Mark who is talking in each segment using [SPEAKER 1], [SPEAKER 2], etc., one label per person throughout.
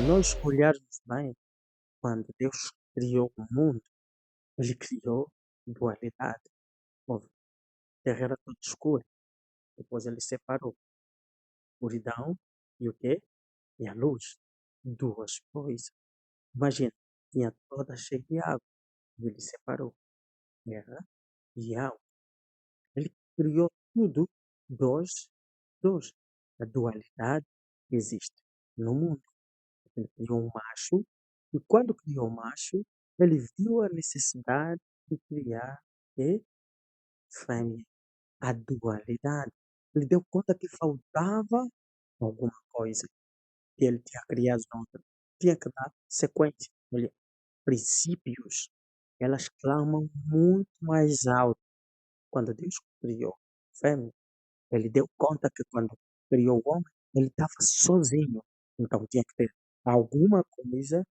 [SPEAKER 1] Se nós olharmos bem, quando Deus criou o mundo, ele criou dualidade. Houve terra era toda escura, depois ele separou escuridão e o quê? E a luz. Duas coisas. Imagina, tinha toda cheia de água, e ele separou terra e água. Ele criou tudo dos dois. A dualidade existe no mundo. Ele criou um macho, e quando criou o macho, ele viu a necessidade de criar e fêmea, a dualidade. Ele deu conta que faltava alguma coisa que ele tinha criado outra. Tinha que dar sequência. Olha, princípios, elas clamam muito mais alto. Quando Deus criou fêmea, ele deu conta que quando criou o homem, ele estava sozinho. Então tinha que ter alguma coisa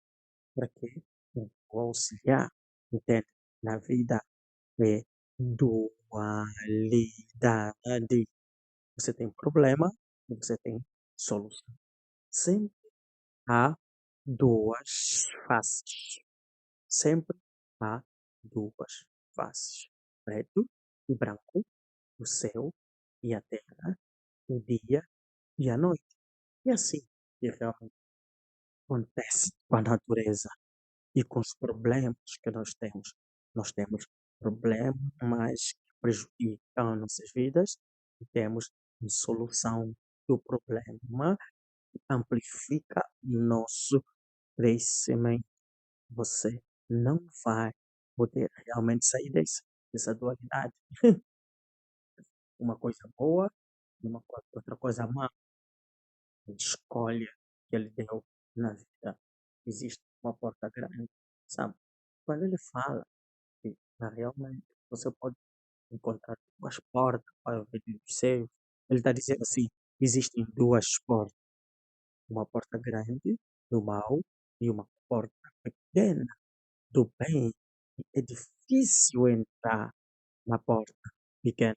[SPEAKER 1] para que o auxiliar, entende? Na vida é dualidade. Você tem problema e você tem solução. Sempre há duas faces. Sempre há duas faces. Preto e branco, o céu e a terra, o dia e a noite. E assim que realmente acontece com a natureza e com os problemas que nós temos. Nós temos problemas que prejudicam nossas vidas e temos uma solução do problema que amplifica o nosso crescimento. Você não vai poder realmente sair dessa dualidade. Uma coisa boa e outra coisa má. Escolha que ele deu na vida. Existe uma porta grande, sabe? Quando ele fala que realmente você pode encontrar duas portas para o reino dos céus, ele está dizendo assim: existem duas portas, uma porta grande do mal e uma porta pequena do bem. E é difícil entrar na porta pequena.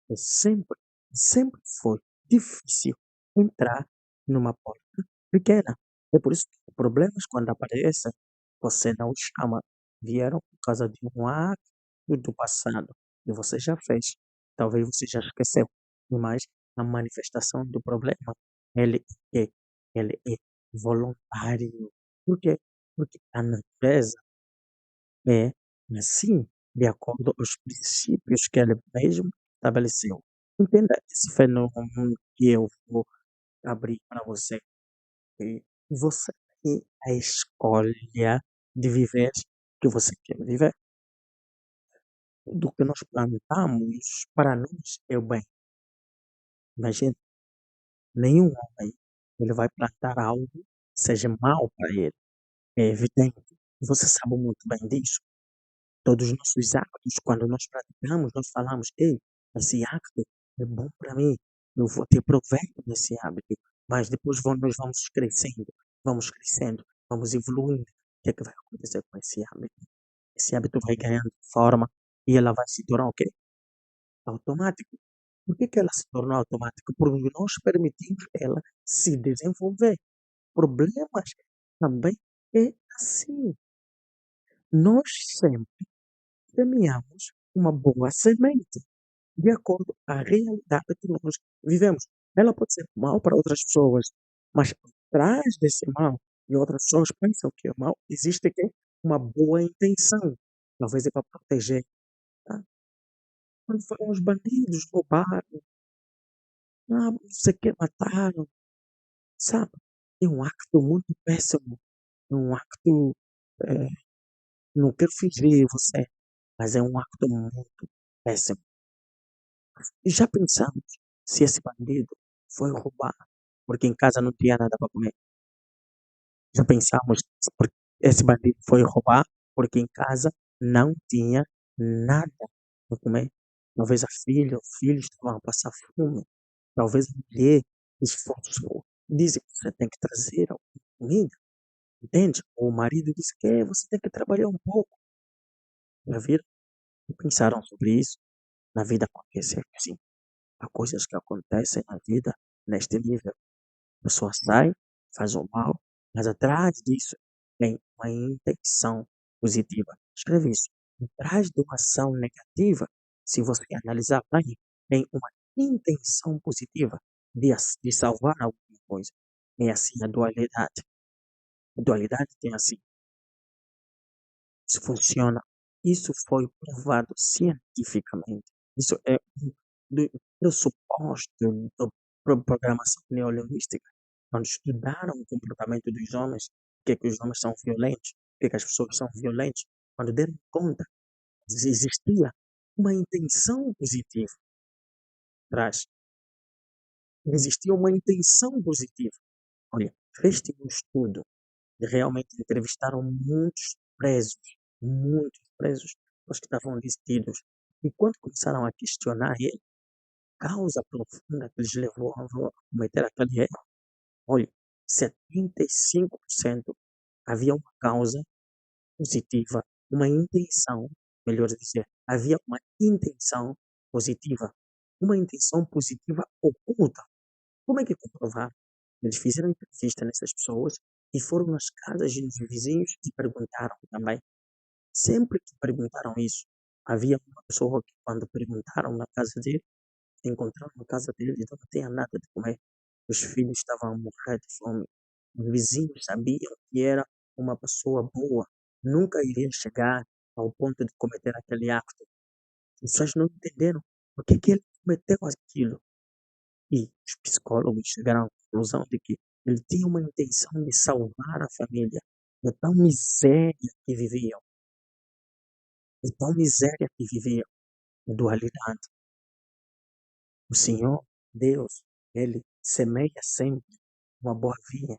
[SPEAKER 1] É sempre foi difícil entrar numa porta pequena. É por isso que problemas, quando aparecem, você não os chama. Vieram por causa de um ato do passado e você já fez. Talvez você já esqueceu. Mas a manifestação do problema, ele é, ele é voluntário. Por quê? Porque a natureza é assim, de acordo com os princípios que ele mesmo estabeleceu. Entenda esse fenômeno que eu vou abrir para você. E você tem a escolha de viver o que você quer viver. Do que nós plantamos, para nós é o bem. Imagina, nenhum homem ele vai plantar algo que seja mal para ele. É evidente. Você sabe muito bem disso. Todos os nossos hábitos, quando nós praticamos, nós falamos, ei, esse hábito é bom para mim, eu vou ter proveito desse hábito. Mas depois nós vamos crescendo, vamos evoluindo. O que é que vai acontecer com esse hábito? Esse hábito vai ganhando forma e ela vai se tornar o quê? Automático. Por que ela se tornou automática? Porque nós permitimos ela se desenvolver. Problemas também é assim. Nós sempre semeamos uma boa semente, de acordo com a realidade que nós vivemos. Ela pode ser mal para outras pessoas, mas atrás desse mal, e outras pessoas pensam que é mal, existe aqui uma boa intenção. Talvez é para proteger. Tá? Quando foram os bandidos, roubaram, não sei o que, mataram, sabe? É um acto muito péssimo. É um acto, eh, não quero ferir você, mas é um acto muito péssimo. E já pensamos se esse bandido foi roubar porque em casa não tinha nada para comer? Já pensamos se esse bandido foi roubar porque em casa não tinha nada para comer? Talvez a filha, o filho estavam a passar fome. Talvez a mulher esforçou. Dizem que você tem que trazer alguma comida, entende? Ou o marido disse que você tem que trabalhar um pouco. Já viram? E pensaram sobre isso? Na vida acontece assim. Há coisas que acontecem na vida neste nível. A pessoa sai, faz o mal, Mas atrás disso tem uma intenção positiva. Escreve isso. Atrás de uma ação negativa, se você analisar bem, tem uma intenção positiva de salvar alguma coisa. É assim a dualidade. A dualidade tem assim, isso funciona. Isso foi provado cientificamente. Isso é um do pressuposto da programação neolinguística. Quando estudaram o comportamento dos homens, que os homens são violentos, que as pessoas são violentas, quando deram conta de existia uma intenção positiva atrás, existia uma intenção positiva. Olha, fez-te um estudo de realmente entrevistaram muitos presos, os que estavam detidos. E quando começaram a questionar ele, a causa profunda que lhes levou a cometer aquele erro, olha, 75% havia uma causa positiva, uma intenção, melhor dizer, havia uma intenção positiva, uma intenção positiva oculta. Como é que comprovar? Eles fizeram entrevista nessas pessoas e foram nas casas dos vizinhos e perguntaram também. Sempre que perguntaram isso, havia uma pessoa que, quando perguntaram na casa dele, encontraram na casa dele e não tinha nada de comer. Os filhos estavam a morrer de fome. Os vizinhos sabiam que era uma pessoa boa, nunca iria chegar ao ponto de cometer aquele acto. As pessoas não entenderam por que ele cometeu aquilo. E os psicólogos chegaram à conclusão de que ele tinha uma intenção de salvar a família da tal miséria que viviam, da tal miséria que viviam, dualidade. O Senhor, Deus, Ele semeia sempre uma boa vinha.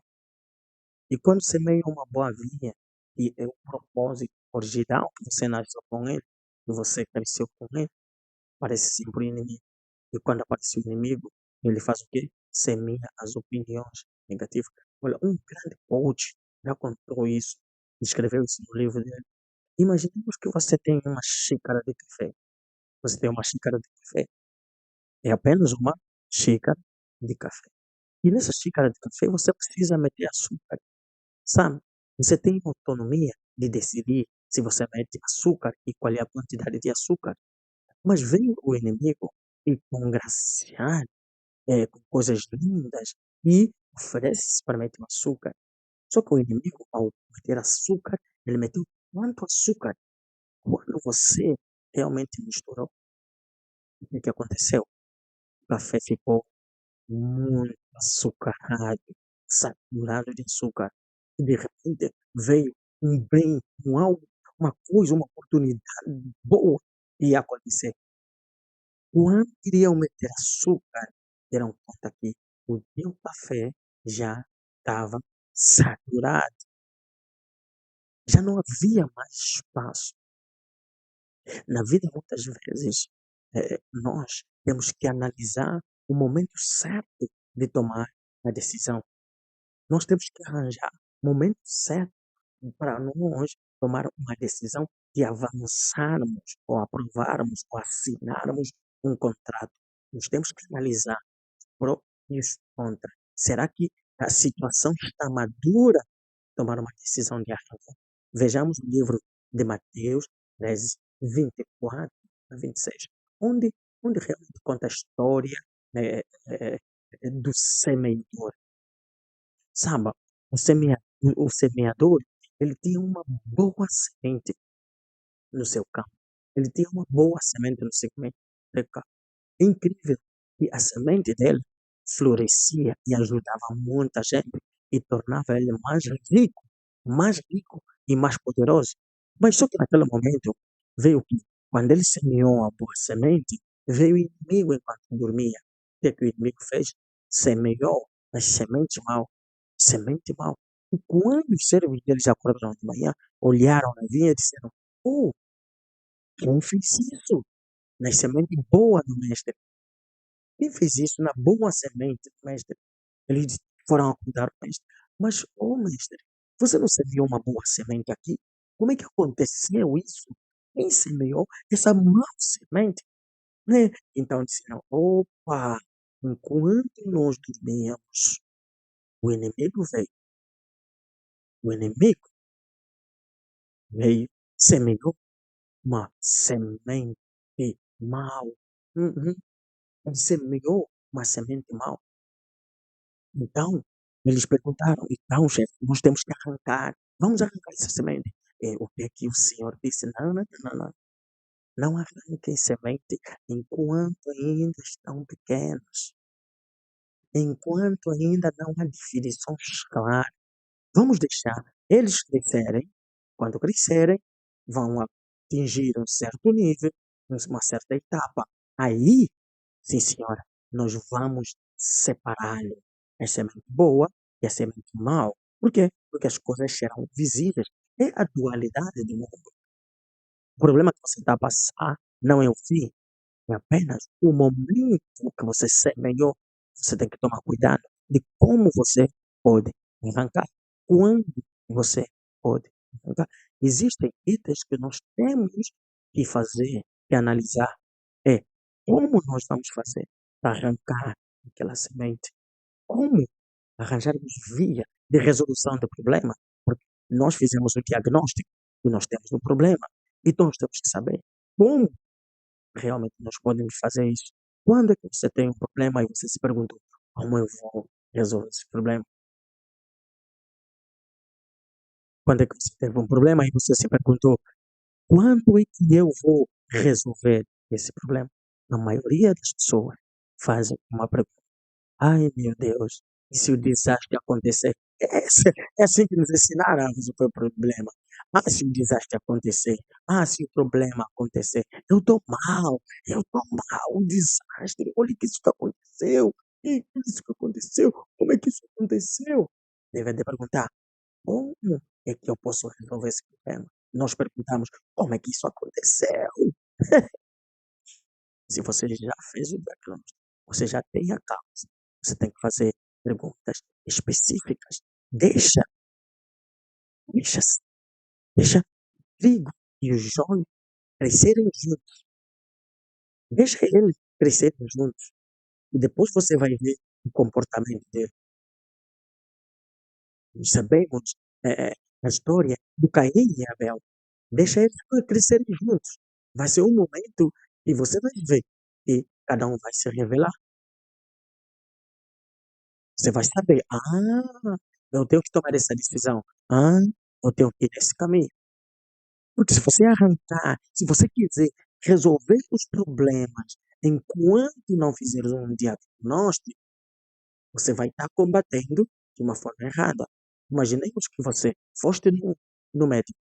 [SPEAKER 1] E quando semeia uma boa vinha, e é o propósito original que você nasceu com Ele, que você cresceu com Ele, parece sempre o inimigo. E quando aparece o inimigo, ele faz o quê? Semeia as opiniões negativas. Olha, um grande coach já contou isso, escreveu isso no livro dele. Imaginemos que você tem uma xícara de café. Você tem uma xícara de café. É apenas uma xícara de café. E nessa xícara de café você precisa meter açúcar, sabe? Você tem autonomia de decidir se você mete açúcar e qual é a quantidade de açúcar. Mas vem o inimigo e congraciar com coisas lindas e oferece experimente o açúcar. Só que o inimigo, ao meter açúcar, ele meteu quanto açúcar? Quando você realmente misturou, o que que aconteceu? O café ficou muito açucarado, saturado de açúcar. E de repente veio um bem, um algo, uma coisa, uma oportunidade boa ia acontecer. Quando iriam meter açúcar, deram conta que o meu café já estava saturado, já não havia mais espaço. Na vida, muitas vezes, nós temos que analisar o momento certo de tomar a decisão. Nós temos que arranjar o momento certo para nós tomar uma decisão de avançarmos, ou aprovarmos, ou assinarmos um contrato. Nós temos que analisar pró e os contra. Será que a situação está madura para tomar uma decisão de arrancar? Vejamos o livro de Mateus 13, 24 a 26, onde, onde realmente conta a história eh, eh, do semeador. Sabe, o semeador, ele tinha uma boa semente no seu campo. Ele tinha uma boa semente no seu campo. É incrível que a semente dele florescia e ajudava muita gente e tornava ele mais rico e mais poderoso. Mas só que naquele momento veio que, quando ele semeou a boa semente, veio o inimigo enquanto dormia. O que é que o inimigo fez? Semeou as sementes mal, semente mal. E quando os servos deles acordaram de manhã, olharam na vinha e disseram: Oh, quem fez isso? Na semente boa do mestre. Quem fez isso na boa semente, mestre? Eles foram acordar o mestre. Mas, mestre, você não semeou uma boa semente aqui? Como é que aconteceu isso? Quem semeou essa má semente? Né? Então disseram, opa, enquanto nós dormíamos, o inimigo veio O inimigo veio, semeou uma semente mal. Uhum. Ele semeou uma semente mal. Então, eles perguntaram: "Então, chefe, nós temos que arrancar, vamos arrancar essa semente". O que é que o senhor disse: "Não, não, não, não, não arranquem semente enquanto ainda estão pequenos, enquanto ainda não há definições claras. Vamos deixar eles crescerem, quando crescerem, vão atingir um certo nível, uma certa etapa. Aí, sim senhora, nós vamos separá-lo, a semente boa e a semente mau. Por quê? Porque as coisas serão visíveis. É a dualidade do mundo. O problema que você está a passar não é o fim, é apenas o momento que você semeou. Você tem que tomar cuidado de como você pode arrancar, quando você pode arrancar. Existem itens que nós temos que fazer, que analisar. É como nós vamos fazer para arrancar aquela semente? Como arranjarmos via de resolução do problema? Porque nós fizemos o diagnóstico e nós temos um problema. Então nós temos que saber como realmente nós podemos fazer isso. Quando é que você tem um problema e você se perguntou: "Como eu vou resolver esse problema?". Quando é que você teve um problema e você se perguntou: "Quando é que eu vou resolver esse problema?". A maioria das pessoas fazem uma pergunta: "Ai meu Deus, e se o desastre acontecer?". É assim que nos ensinaram a resolver o problema. "Ah, se o desastre acontecer, se o problema acontecer, eu estou mal, eu estou mal, um desastre, olha que isso que aconteceu, e isso que aconteceu, como é que isso aconteceu?". Deve de perguntar: "Como é que eu posso resolver esse problema?". Nós perguntamos: "Como é que isso aconteceu?". Se você já fez o diagnóstico, você já tem a causa, você tem que fazer perguntas específicas. Deixa deixa deixa o trigo e o joio crescerem juntos, deixa eles crescerem juntos, e depois você vai ver o comportamento dele. Sabemos, a história do Caim e Abel, deixa eles crescerem juntos. Vai ser um momento que você vai ver que cada um vai se revelar. Você vai saber: eu tenho que tomar essa decisão. Eu tenho que ir nesse caminho". Porque se você arrancar, se você quiser resolver os problemas enquanto não fizer um diagnóstico, você vai estar combatendo de uma forma errada. Imaginemos que você foste no médico,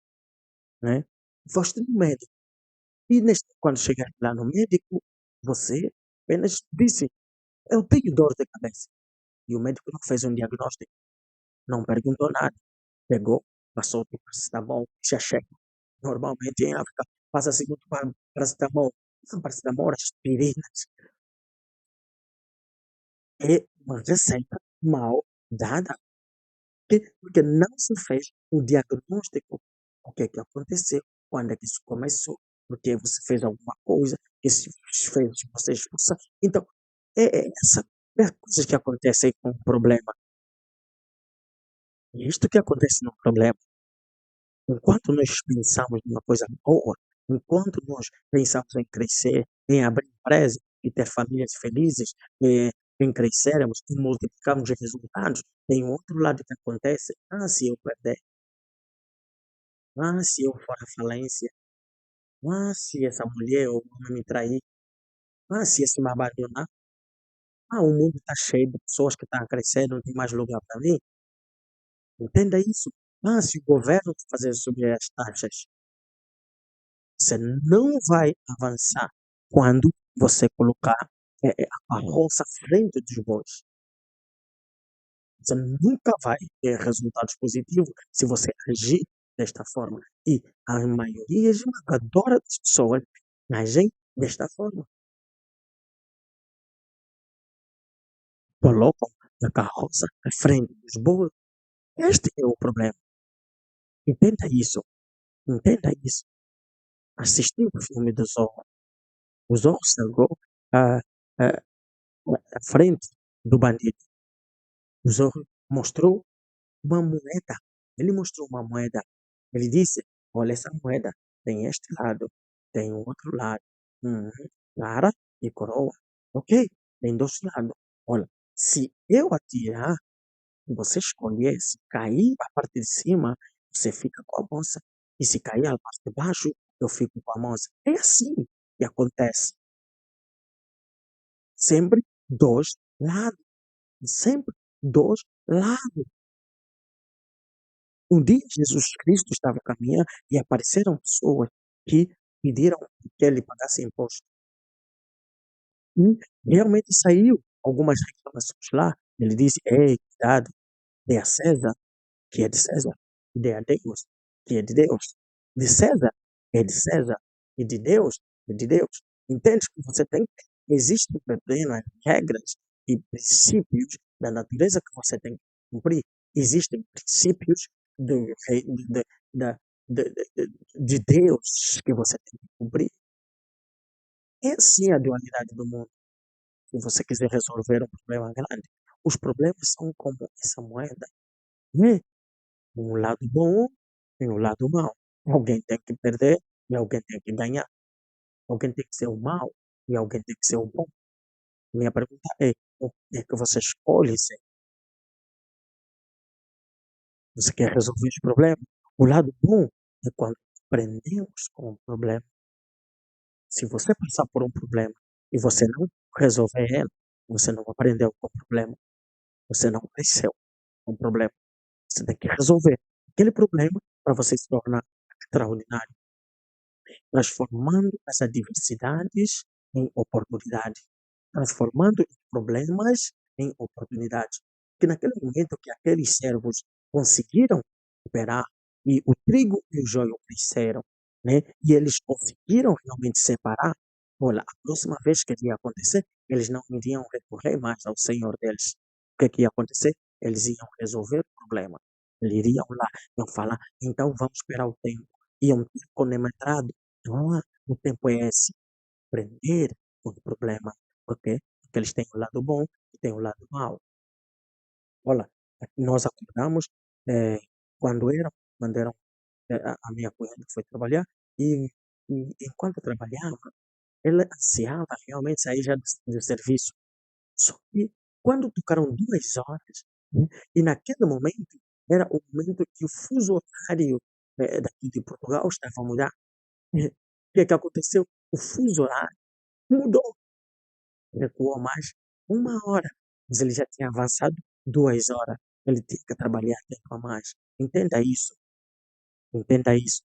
[SPEAKER 1] né? Foste no médico e quando chegar lá no médico, você apenas disse: "Eu tenho dor de cabeça". E o médico não fez um diagnóstico. Não perguntou nada. Pegou, passou o paracetamol, Xaxeca. Normalmente em África passa-se muito paracetamol. Não, paracetamol, aspirinas. É uma receita mal dada. Porque não se fez o diagnóstico. O que é que aconteceu? Quando é que isso começou? Porque você fez alguma coisa que se fez você expulsar. Então, essa é coisas que acontecem com o problema. E isto que acontece no problema. Enquanto nós pensamos numa coisa boa, enquanto nós pensamos em crescer, em abrir empresa e ter famílias felizes, em crescermos e multiplicarmos os resultados, tem um outro lado que acontece. Se eu perder, se eu for à falência, se essa mulher ou homem me trair, se esse me abandonar, o mundo está cheio de pessoas que estão a crescer, não tem mais lugar para mim. Entenda isso. Se o governo fazer subir as taxas, você não vai avançar quando você colocar a carroça à frente dos bois. Você nunca vai ter resultados positivos se você agir desta forma. E a maioria esmagadora das pessoas agem desta forma. Colocam a carroça à frente dos bois. Este é o problema. Entenda isso. Entenda isso. Assisti o filme do Zorro. O Zorro chegou à, à, à frente do bandido. O Zorro mostrou uma moeda. Ele mostrou uma moeda. Ele disse: olha, essa moeda tem este lado, tem o outro lado. Uhum. Cara e coroa. Ok, tem dois lados. Olha, se eu atirar, você escolher, se cair a parte de cima, você fica com a moça. E se cair a parte de baixo, eu fico com a moça. É assim que acontece. Sempre dois lados. Sempre dois lados. Um dia Jesus Cristo estava caminhando e apareceram pessoas que pediram que ele pagasse imposto. E realmente saiu algumas reclamações lá. Ele disse: ei, cuidado, dê a César que é de César, e dê a Deus que é de Deus. De César é de César, e de Deus é de Deus. Entende que você tem que existem pequenas regras e princípios da natureza que você tem que cumprir. Existem princípios do, rei- da, de Deus que você tem que cumprir. É assim a dualidade do mundo. Se você quiser resolver um problema grande, os problemas são como essa moeda, né? Um lado bom e um lado mau. Alguém tem que perder e alguém tem que ganhar. Alguém tem que ser o mau e alguém tem que ser o bom. Minha pergunta é: o que é que você escolhe ser? Você quer resolver os problemas? O lado bom é quando aprendemos com o problema. Se você passar por um problema e você não resolver ele, você não aprendeu com o problema. Você não cresceu com o problema. Você tem que resolver aquele problema para você se tornar extraordinário, transformando as adversidades em oportunidades, transformando os problemas em oportunidades. Que naquele momento que aqueles servos conseguiram operar e o trigo e o joio cresceram, né? E eles conseguiram realmente separar. Olha, a próxima vez que ia acontecer, eles não iriam recorrer mais ao Senhor deles. O que ia acontecer? Eles iam resolver o problema. Eles iriam lá, iam falar, então vamos esperar o tempo. Iam ter cronometrado. Ah, o tempo é esse. Aprender com o problema. Por quê? Porque eles têm o lado bom e têm o lado mau. Olha, nós acordamos eh, quando era a minha cunhada foi trabalhar e enquanto trabalhava, ela ansiava realmente sair já do serviço. Só que quando tocaram 2 horas, né, e naquele momento era o momento que o fuso horário daqui de Portugal estava a mudar. O que é que aconteceu? O fuso horário mudou, recuou mais 1 hora, mas ele já tinha avançado 2 horas. Ele tinha que trabalhar tempo a mais. Entenda isso, entenda isso.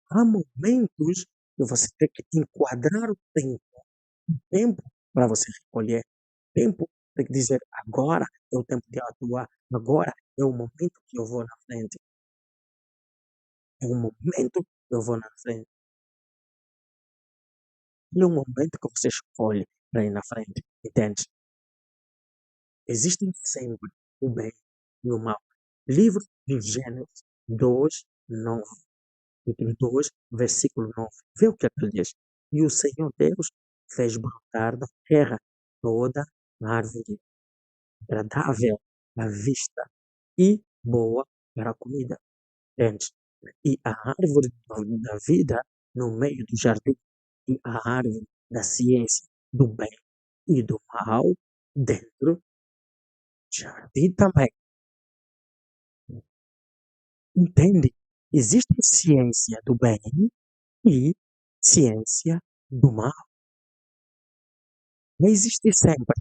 [SPEAKER 1] Há momentos que você tem que enquadrar o tempo para você recolher. Tempo tem que dizer, agora é o tempo de atuar, agora é o momento que eu vou na frente, é o momento que eu vou na frente, é o momento que você escolhe para ir na frente, entende? Existem sempre o bem e o mal. Livro de Gênesis 2, 9. Capítulo 2, versículo 9. Vê o que ele diz. E o Senhor Deus fez brotar da terra toda árvore agradável à vista e boa para a comida. Entende? E a árvore da vida no meio do jardim e a árvore da ciência do bem e do mal dentro do jardim também. Entende? Existe ciência do bem e ciência do mal. Vai existir sempre.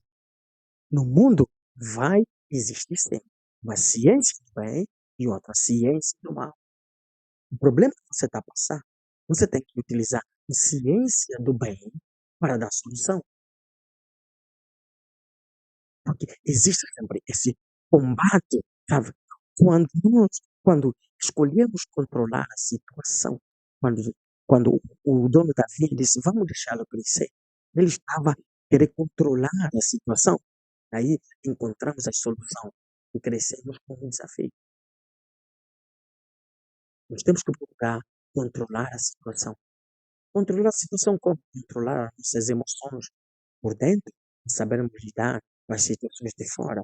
[SPEAKER 1] No mundo vai existir sempre uma ciência do bem e outra ciência do mal. O problema que você está a passar, você tem que utilizar a ciência do bem para dar solução. Porque existe sempre esse combate, sabe? Quando escolhemos controlar a situação, quando, quando o dono da vinha disse, vamos deixá-lo crescer, ele estava querendo controlar a situação. Aí encontramos a solução e crescemos com o desafio. Nós temos que procurar controlar a situação. Controlar a situação como? Controlar as nossas emoções por dentro, sabermos lidar com as situações de fora.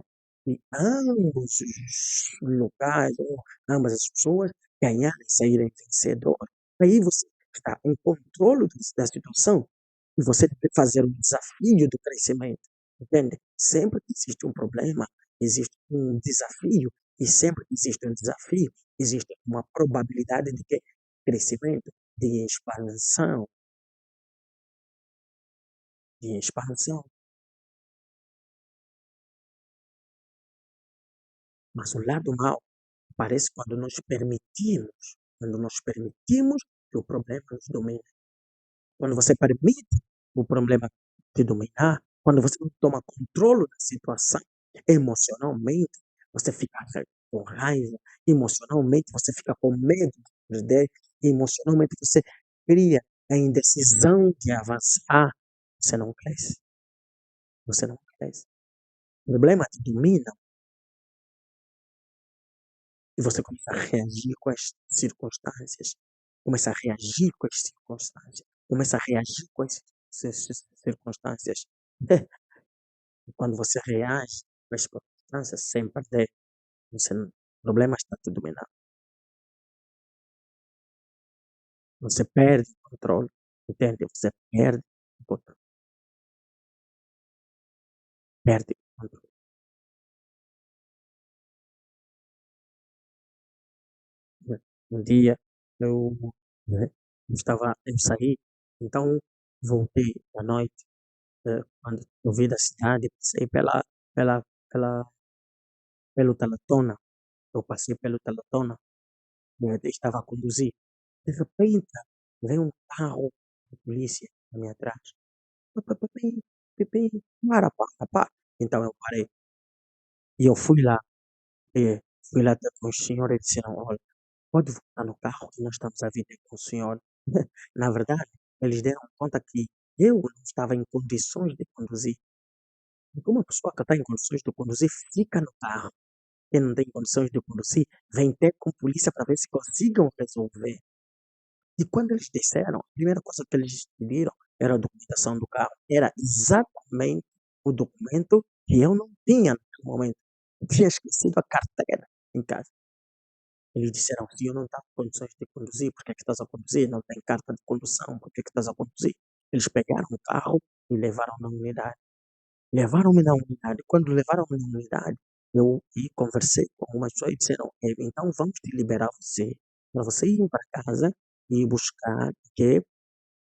[SPEAKER 1] e ambos os lugares, ou ambas as pessoas ganharem, saírem vencedores. Aí você está em controle da situação e você deve fazer um desafio do crescimento, entende? Sempre que existe um problema, existe um desafio, e sempre que existe um desafio, existe uma probabilidade de que crescimento, de expansão, de expansão. Mas o lado mau aparece quando nós permitimos que o problema nos domine. Quando você permite o problema te dominar, quando você não toma controle da situação, emocionalmente, você fica com raiva, emocionalmente você fica com medo de perder, emocionalmente você cria a indecisão de avançar, você não cresce, você não cresce. O problema te domina e você começa a reagir com as circunstâncias, começa a reagir com as circunstâncias, começa a reagir com as circunstâncias. E quando você reage com as circunstâncias sem perder, o problema está te dominando. Você perde o controle, entende? Você o controle, perde o controle. Né? Um dia eu, né, eu saí, então voltei à noite, quando eu vi da cidade, passei pela, pela, pelo Talatona, eu passei pelo Talatona, estava a conduzir. De repente, veio um carro de polícia na minha atrás. Pipi, pipi, para. Então eu parei. E eu fui lá ter com os senhores e disseram, olha, pode voltar no carro que nós estamos a vir ter com o senhor. Na verdade, eles deram conta que eu não estava em condições de conduzir. Porque uma pessoa que está em condições de conduzir fica no carro. Quem não tem condições de conduzir, vem ter com a polícia para ver se consigam resolver. E quando eles disseram, a primeira coisa que eles pediram era a documentação do carro. Era exatamente o documento que eu não tinha naquele momento. Eu tinha esquecido a carteira em casa. Eles disseram, se eu não estava em condições de conduzir, por que é que estás a conduzir? Não tem carta de condução, por que é que estás a conduzir? Eles pegaram o carro e levaram na unidade. Levaram-me na unidade. Quando levaram-me na unidade, eu conversei com algumas pessoas e disseram, então vamos te liberar você, para você ir para casa e buscar que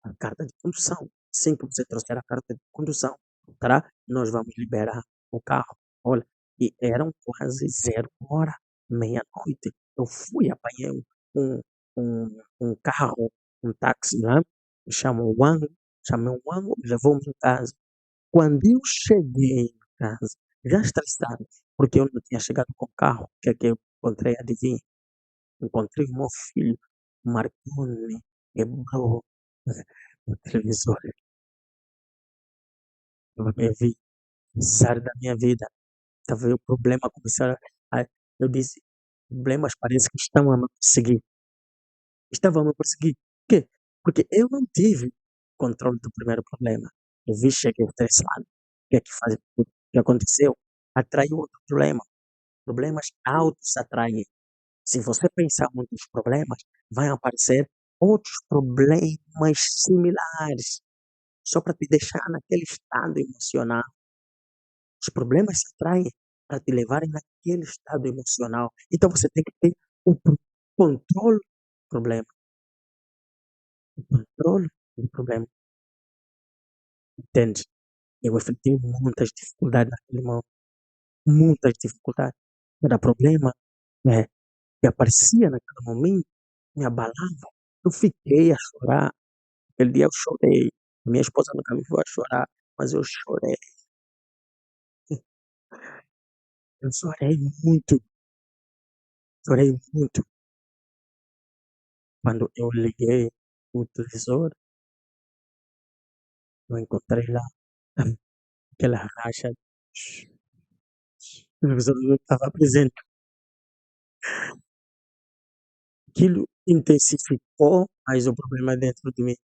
[SPEAKER 1] a carta de condução. Assim que você trouxer a carta de condução, tá? Nós vamos liberar o carro. Olha, e eram quase 0 hora, meia-noite. Eu fui, apanhei um carro, um táxi lá, chamou o Wango, chamei o Wango, levou-me em casa. Quando eu cheguei em casa, já estressado, porque eu não tinha chegado com o carro, que é que eu encontrei, adivinha? Encontrei o meu filho, Marconi, quebrou o televisor. Eu vi zero da minha vida. Estava aí o problema começar a, eu disse, problemas parece que estão a me perseguir. Estavam a me perseguir. Por quê? Porque eu não tive controle do primeiro problema. Eu vi, cheguei estressado. O que é que faz? O que aconteceu? Atraiu outro problema. Problemas altos atraem. Se você pensar muito nos problemas, vai aparecer outros problemas similares, só para te deixar naquele estado emocional. Os problemas se atraem para te levarem naquele estado emocional. Então você tem que ter o controle do problema. O controle do problema. Entende? Eu enfrentei muitas dificuldades naquele momento. Muitas dificuldades. Cada problema, né, que aparecia naquele momento me abalava. Eu fiquei a chorar. Aquele dia eu chorei. Minha esposa nunca me viu a chorar, mas eu chorei. Eu chorei muito quando eu liguei o televisor, eu encontrei lá aquela racha, o televisor não estava presente. Aquilo intensificou mais o problema dentro de mim.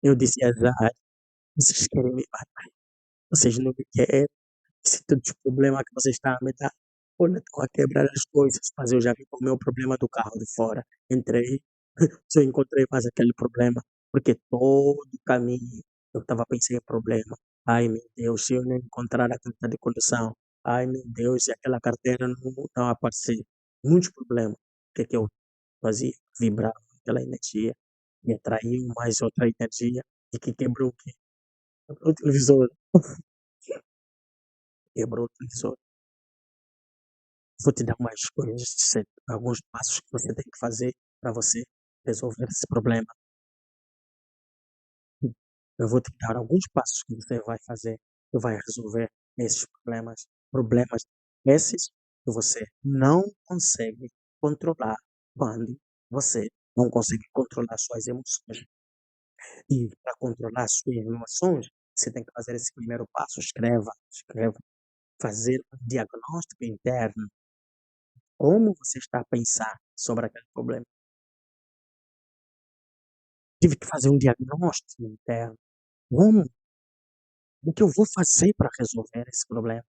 [SPEAKER 1] Eu disse: "Azar, vocês querem me matar, vocês não me querem, esse tanto de problema que vocês estão a me dar". Olha, estão a quebrar as coisas, mas eu já vi o meu problema do carro de fora. Entrei, só encontrei mais aquele problema, porque todo o caminho eu estava pensando em problema. Ai meu Deus, se eu não encontrar a carta de condução, ai meu Deus, se aquela carteira não aparecer, muitos problemas. O que eu fazia? Vibrava aquela energia e atraiu mais outra energia e que quebrou o quê? Quebrou o televisor, quebrou o televisor. Vou te dar umas coisas, alguns passos que você tem que fazer para você resolver esse problema. Eu vou te dar alguns passos que você vai fazer que vai resolver esses problemas. Problemas esses que você não consegue controlar quando você não consegue controlar suas emoções. E para controlar suas emoções, você tem que fazer esse primeiro passo. Escreva. Fazer um diagnóstico interno. Como você está a pensar sobre aquele problema? Tive que fazer um diagnóstico interno. Como? O que eu vou fazer para resolver esse problema?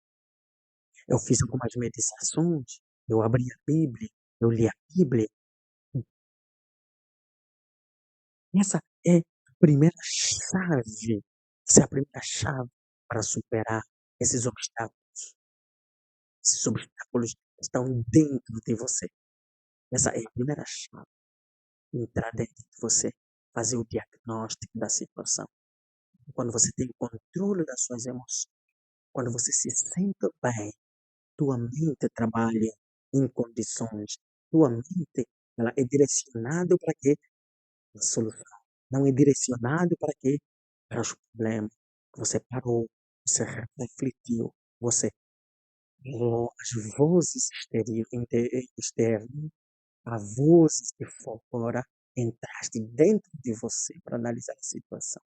[SPEAKER 1] Eu fiz algumas meditações, eu abri a Bíblia, eu li a Bíblia. Essa é a primeira chave. Essa é a primeira chave para superar esses obstáculos. Esses obstáculos estão dentro de você. Essa é a primeira chave. Entrar dentro de você, fazer o diagnóstico da situação. Quando você tem controle das suas emoções, quando você se sente bem, tua mente trabalha em condições. Tua mente, ela é direcionada para quê? A solução. Não é direcionado para quê? Para os problemas. Você parou, você refletiu, você falou as vozes externas, as vozes de fora, entraste dentro de você para analisar a situação.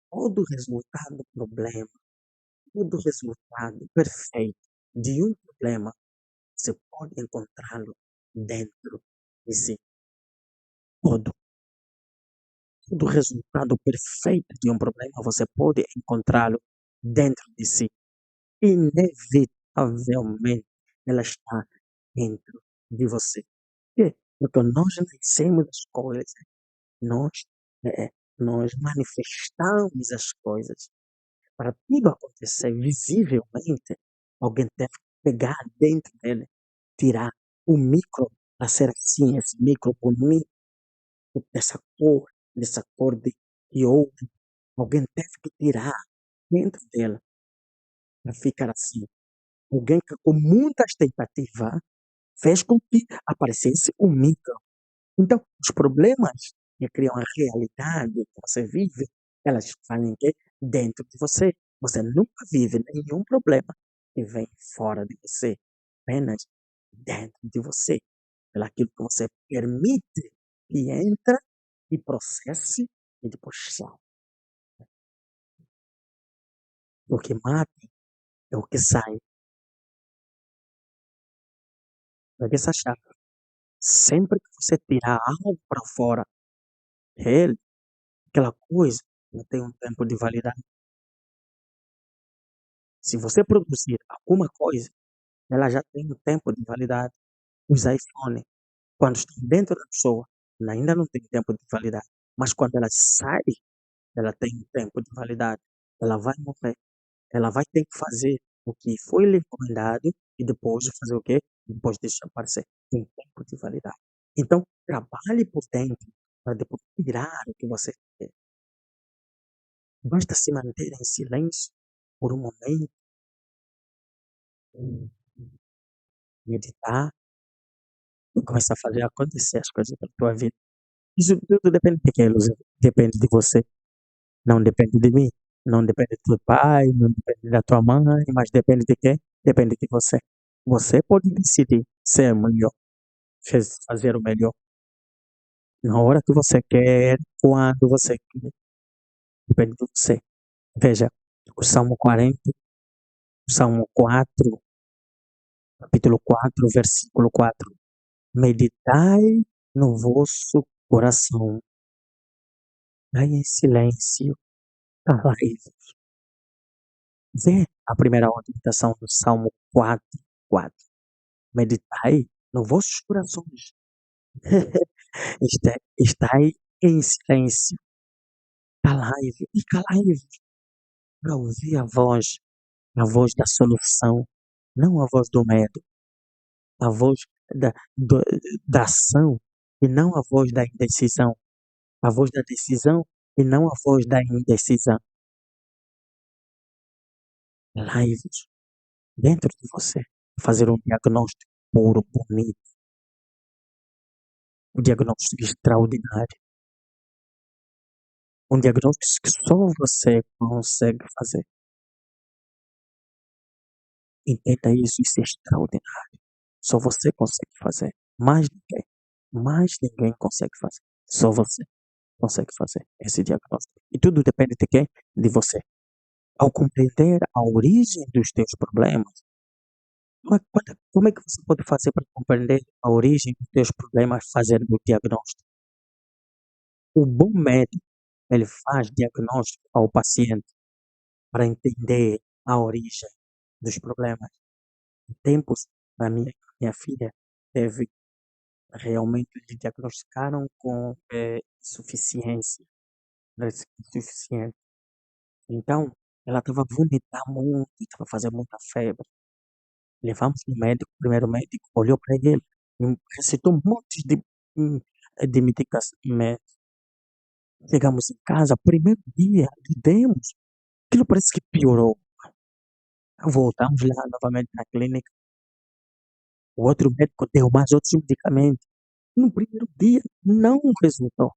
[SPEAKER 1] Todo resultado do problema, todo resultado perfeito de um problema, você pode encontrá-lo dentro de si. Todo, todo resultado perfeito de um problema, você pode encontrá-lo dentro de si. Inevitavelmente, ela está dentro de você. Por quê? Porque nós nascemos as coisas, nós, nós manifestamos as coisas. Para tudo acontecer visivelmente, alguém deve pegar dentro dele, tirar o micro para ser assim, esse micro bonito, dessa cor de ouro. Alguém teve que tirar dentro dela para ficar assim. Alguém que com muita expectativa fez com que aparecesse o micro. Então, os problemas que criam a realidade que você vive, elas fazem que dentro de você. Você nunca vive nenhum problema que vem fora de você, apenas dentro de você. Pelo aquilo que você permite que entra e processe e depois sai. O que mata é o que sai. Pega essa chave. Sempre que você tirar algo para fora dele, aquela coisa não tem um tempo de validade. Se você produzir alguma coisa, ela já tem um tempo de validade. Os iPhone, quando estão dentro da pessoa, ela ainda não tem tempo de validade. Mas quando ela sai, ela tem um tempo de validade. Ela vai morrer. Ela vai ter que fazer o que foi lhe encomendado e depois fazer o quê? Depois desaparecer. Tem tempo de validade. Então, trabalhe por dentro para depois tirar o que você quer. Basta se manter em silêncio por um momento, meditar e começar a fazer acontecer as coisas na tua vida. Isso tudo depende de quem, Luzia? Depende de você. Não depende de mim. Não depende do teu pai, não depende da tua mãe, mas depende de quem? Depende de você. Você pode decidir ser melhor, fazer o melhor na hora que você quer, quando você quer. Depende de você. Veja, o Salmo 40, o Salmo 4, capítulo 4, versículo 4. Meditai no vosso coração, dai em silêncio, calai-vos. Vê a primeira meditação do Salmo 4:4. Meditai nos vossos corações. Estai em silêncio, calai-vos e calai-vos para ouvir a voz da solução, não a voz do medo, a voz da, do- da ação e não a voz da indecisão, a voz da decisão e não a voz da indecisão. Calai-vos dentro de você, fazer um diagnóstico puro, bonito, um diagnóstico extraordinário, um diagnóstico que só você consegue fazer. Entenda isso, isso é extraordinário. Só você consegue fazer. Mais ninguém consegue fazer. Só você consegue fazer esse diagnóstico. E tudo depende de quem? De você. Ao compreender a origem dos teus problemas, como é que você pode fazer para compreender a origem dos teus problemas fazendo o diagnóstico? O bom médico, ele faz diagnóstico ao paciente para entender a origem dos problemas. Em tempos, a minha filha teve realmente lhe diagnosticaram com insuficiência, insuficiente. Então, ela estava a vomitar muito, estava a fazer muita febre. Levamos no médico, o primeiro médico olhou para ele e receitou um monte de medicação. Chegamos em casa, primeiro dia, lhe demos. Aquilo parece que piorou. Voltamos lá novamente na clínica. O outro médico deu mais outros medicamentos. No primeiro dia, não resultou.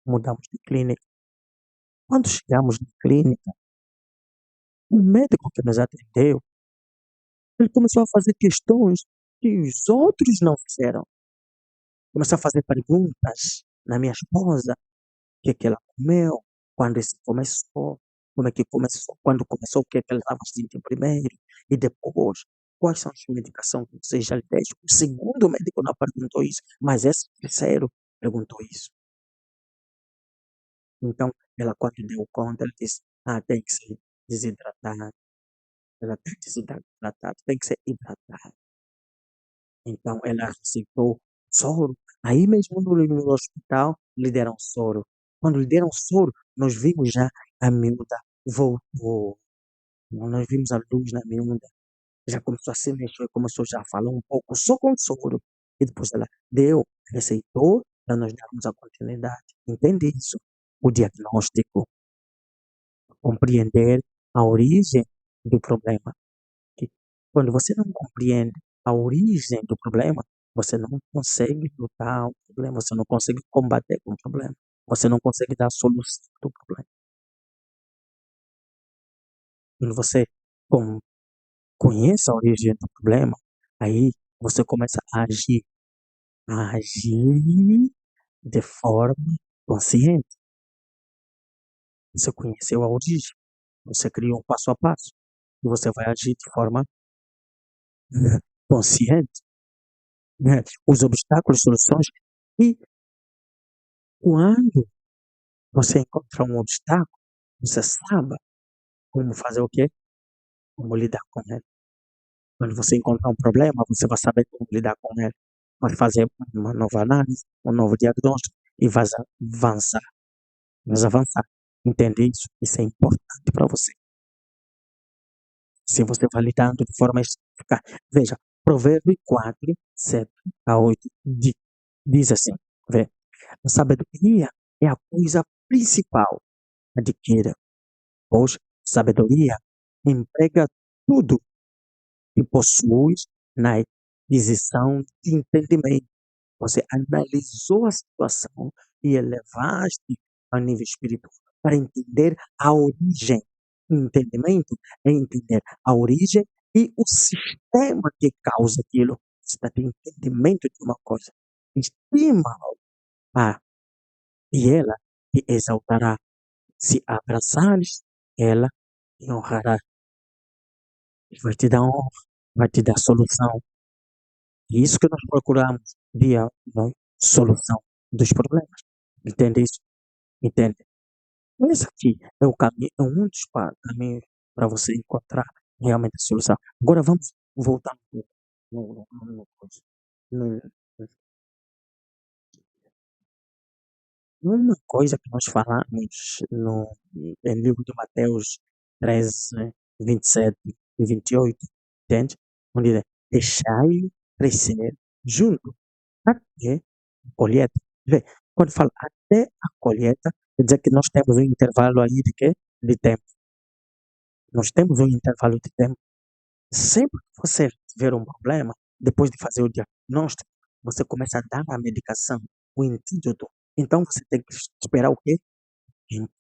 [SPEAKER 1] Mudamos de clínica. Quando chegamos na clínica, o médico que nos atendeu, ele começou a fazer questões que os outros não fizeram. Começou a fazer perguntas na minha esposa, o que é que ela comeu, quando isso começou, como é que começou, quando começou, o que é que ela estava sentindo primeiro, e depois, quais são as medicações que você já lhe deu. O segundo médico não perguntou isso, mas esse terceiro perguntou isso. Então, ela quando deu conta, ela disse, tem que se desidratar, ela tem que se hidratar, tem que ser hidratado. Então, ela receitou soro. Aí mesmo no hospital, lhe deram soro. Quando lhe deram soro, nós vimos já a miúda voltou. Nós vimos a luz na miúda. Já começou a se mexer, começou já a falar um pouco, só com soro. E depois ela receitou para nós darmos a continuidade. Entende isso? O diagnóstico, compreender a origem do problema. Que quando você não compreende a origem do problema, você não consegue lutar o problema, você não consegue combater com o problema, você não consegue dar a solução do problema. Quando você com- conhece a origem do problema, aí você começa a agir de forma consciente. Você conheceu a origem, você criou um passo a passo, e você vai agir de forma consciente, né? Os obstáculos, soluções, e quando você encontra um obstáculo, você sabe como fazer o quê? Como lidar com ele. Quando você encontrar um problema, você vai saber como lidar com ele. Vai fazer uma nova análise, um novo diagnóstico e vai avançar. Vai avançar. Entende isso? Isso é importante para você. Se você vai lidando de forma eficaz. Veja, Provérbio 4, 7 a 8 diz assim, vê, a sabedoria é a coisa principal. Adquira, pois sabedoria emprega tudo que possuis na aquisição de entendimento. Você analisou a situação e elevaste a nível espiritual para entender a origem. Entendimento é entender a origem e o sistema que causa aquilo. Você está tendo entendimento de uma coisa. Estima a e ela te exaltará. Se abraçares, ela te honrará. Vai te dar honra, vai te dar solução. É isso que nós procuramos, dia, nós, solução dos problemas. Entende isso? Entende? Esse aqui é o caminho, é um dos caminhos para você encontrar realmente a solução. Agora vamos voltar um pouco no, uma coisa que nós falamos no em livro de Mateus 13, 27 e 28, entende? Onde diz, deixai crescer junto até a colheita. Vê, quando fala até a colheita, quer dizer que nós temos um intervalo aí de quê? De tempo. Nós temos um intervalo de tempo. Sempre que você tiver um problema, depois de fazer o diagnóstico, você começa a dar a medicação, o antídoto. Então você tem que esperar o quê? Tempo.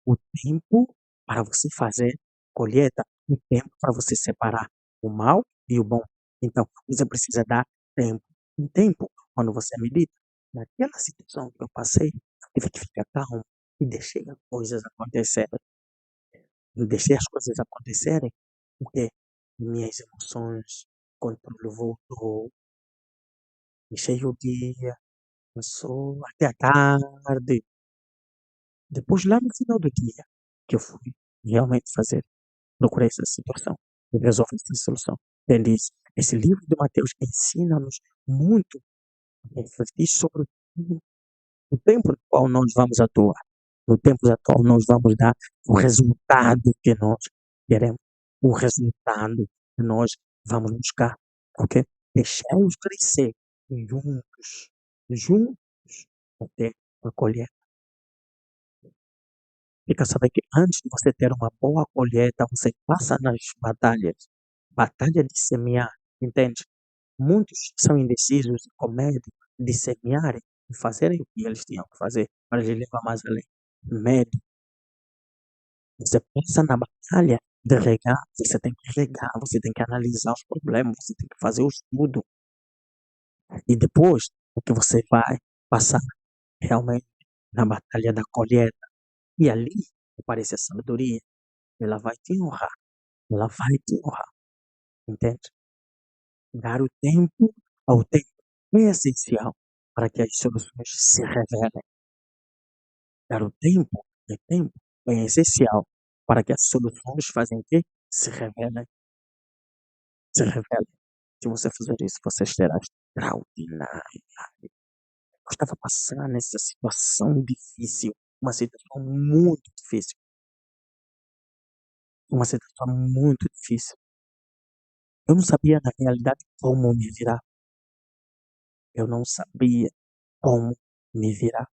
[SPEAKER 1] O tempo para você fazer colheita, o tempo para você separar o mal e o bom. Então, você precisa dar tempo. Um tempo, quando você medita, naquela situação que eu passei, eu tive que ficar calmo e deixei as coisas acontecerem. Eu deixei as coisas acontecerem porque minhas emoções, controle voltou, deixei o dia, passou até a tarde. Depois, lá no final do dia, que eu fui realmente fazer, procurei essa situação e resolvi essa solução. Entende isso? Esse livro de Mateus ensina-nos muito a refletir sobre o tempo no qual nós vamos atuar, no tempo no qual nós vamos dar o resultado que nós queremos, o resultado que nós vamos buscar, ok? Deixar-os crescer juntos, juntos, até a colheita. Fica sabendo que antes de você ter uma boa colheita, você passa nas batalhas, batalha de semear, entende? Muitos são indecisos e com medo de semearem e fazerem o que eles tinham que fazer para lhe levar mais além. Medo. Você pensa na batalha de regar, você tem que regar, você tem que analisar os problemas, você tem que fazer o estudo. E depois, o que você vai passar realmente na batalha da colheita. E ali aparece a sabedoria. Ela vai te honrar. Ela vai te honrar. Entende? Dar o tempo ao tempo é essencial para que as soluções se revelem. Dar o tempo é essencial para que as soluções fazem o quê? Se revelem, se revelem. Se você fizer isso, você será extraordinário. Eu estava passando nessa situação difícil, uma situação muito difícil, uma situação muito difícil. Eu não sabia, na realidade, como me virar. Eu não sabia como me virar.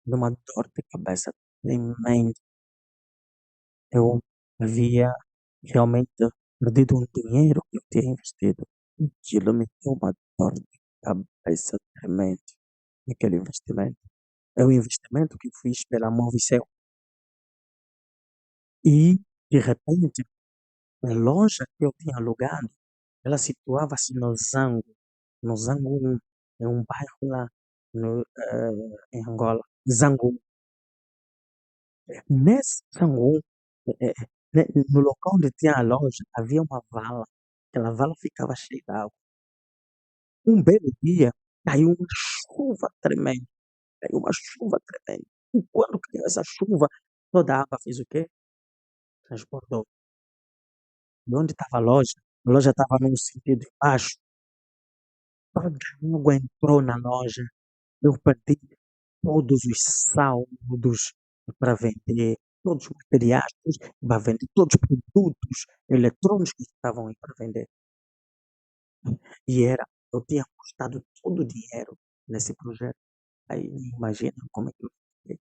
[SPEAKER 1] Numa dor de cabeça tremenda. Eu havia realmente perdido um dinheiro que eu tinha investido. Aquilo me deu uma dor de cabeça tremenda naquele investimento. É um investimento que eu fiz pela Movicel. E, de repente, a loja que eu tinha alugado, ela situava-se no Zango 1, é um bairro lá em Angola, Zango. Nesse Zango, no local onde tinha a loja, havia uma vala. Aquela vala ficava cheia de água. Um belo dia, caiu uma chuva tremenda, caiu uma chuva tremenda. E quando caiu essa chuva, toda a água fez o quê? Transbordou. E onde estava a loja estava no sentido de baixo, toda a água entrou na loja. Eu perdi todos os saldos para vender, todos os materiais para vender, todos os produtos eletrônicos que estavam aí para vender. E eu tinha apostado todo o dinheiro nesse projeto. Aí nem imagina como é que eu fiquei.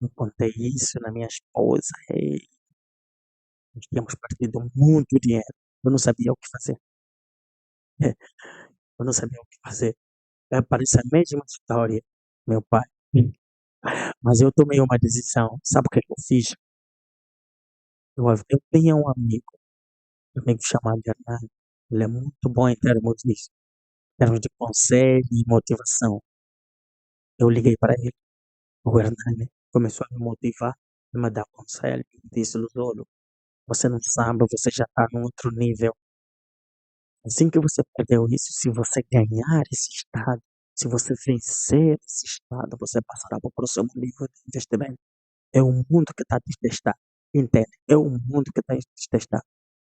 [SPEAKER 1] Eu contei isso na minha esposa e nós tínhamos perdido muito dinheiro. Eu não sabia o que fazer. Eu não sabia o que fazer. Parece a mesma história, meu pai. Mas eu tomei uma decisão. Sabe o que eu fiz? Eu tenho um amigo chamado Hernani. Ele é muito bom em termos de conselho e motivação. Eu liguei para ele, o Hernani começou a me motivar, a me dar conselho, disse, Luzolo, você não sabe, você já está num outro nível. Assim que você perdeu isso, se você ganhar esse estado, Se você vencer esse estado, você passará para o próximo nível de investimento. É o mundo que está a te testar. Entende? É o mundo que está a te testar.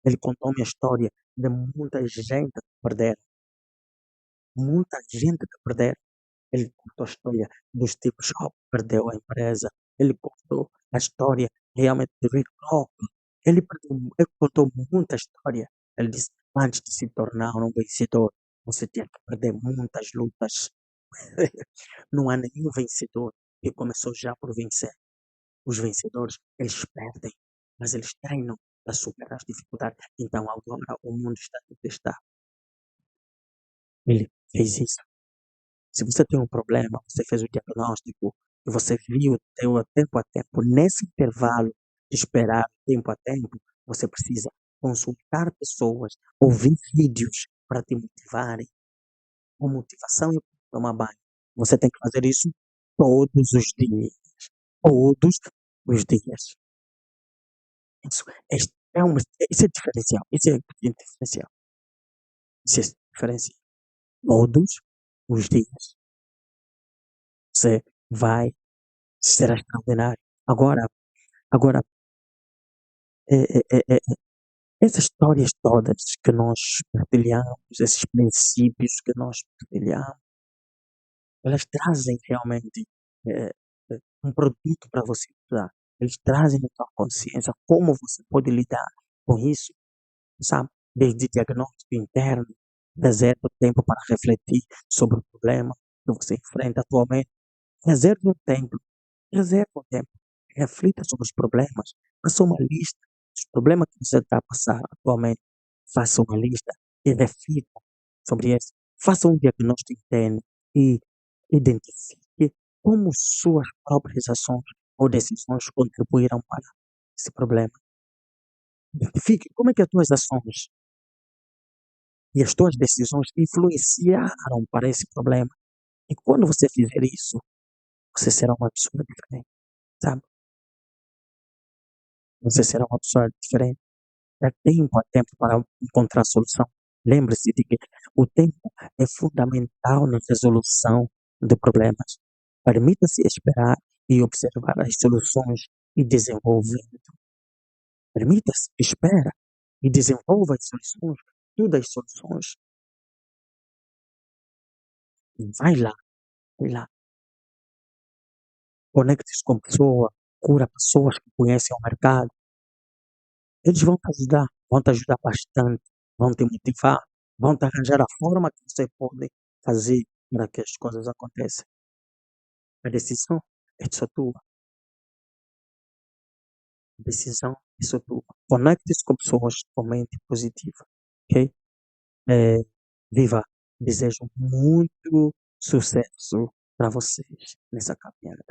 [SPEAKER 1] Ele contou uma história de muita gente que perderam. Muita gente que perderam. Ele contou a história do Steve Jobs, que perdeu a empresa. Ele contou a história realmente de Rick Rock. Ele contou muita história. Ele disse, antes de se tornar um vencedor, você tinha que perder muitas lutas. Não há nenhum vencedor que começou já por vencer. Os vencedores, eles perdem, mas eles treinam para superar as dificuldades. Então agora o mundo está a testar. Ele fez isso. Se você tem um problema, você fez o diagnóstico, e você viu teu tempo a tempo, nesse intervalo de esperar tempo a tempo, você precisa consultar pessoas, ouvir vídeos para te motivarem. Com motivação e tomar banho. Você tem que fazer isso todos os dias. Todos os dias. Isso isso é diferencial. Isso é diferencial. Isso é diferencial. Todos os dias. Você vai ser extraordinário. Agora, é, essas histórias todas que nós partilhamos, esses princípios que nós partilhamos, elas trazem realmente eh, um produto para você usar. Eles trazem a tua consciência como você pode lidar com isso, sabe? Desde diagnóstico interno, reserva tempo para refletir sobre o problema que você enfrenta atualmente. Reserve um tempo, reserve um tempo. Reflita sobre os problemas. Faça uma lista dos problemas que você está a passar atualmente. Faça uma lista e reflita sobre isso. Faça um diagnóstico interno e identifique como suas próprias ações ou decisões contribuíram para esse problema. Identifique como é que as tuas ações e as tuas decisões influenciaram para esse problema. E quando você fizer isso, você será uma pessoa diferente, sabe? Você será uma pessoa diferente. É tempo a tempo para encontrar solução. Lembre-se de que o tempo é fundamental na resolução de problemas. Permita-se esperar e observar as soluções e desenvolvimento. Permita-se, espera e desenvolva as soluções, todas as soluções. Vai lá, vai lá. Conecte-se com pessoas, cura pessoas que conhecem o mercado. Eles vão te ajudar bastante, vão te motivar, vão te arranjar a forma que você pode fazer para que as coisas aconteçam. A decisão é só tua. A decisão é só tua. Conecte-se com pessoas com mente positiva, ok? Eh, Viva, desejo muito sucesso para vocês nessa caminhada.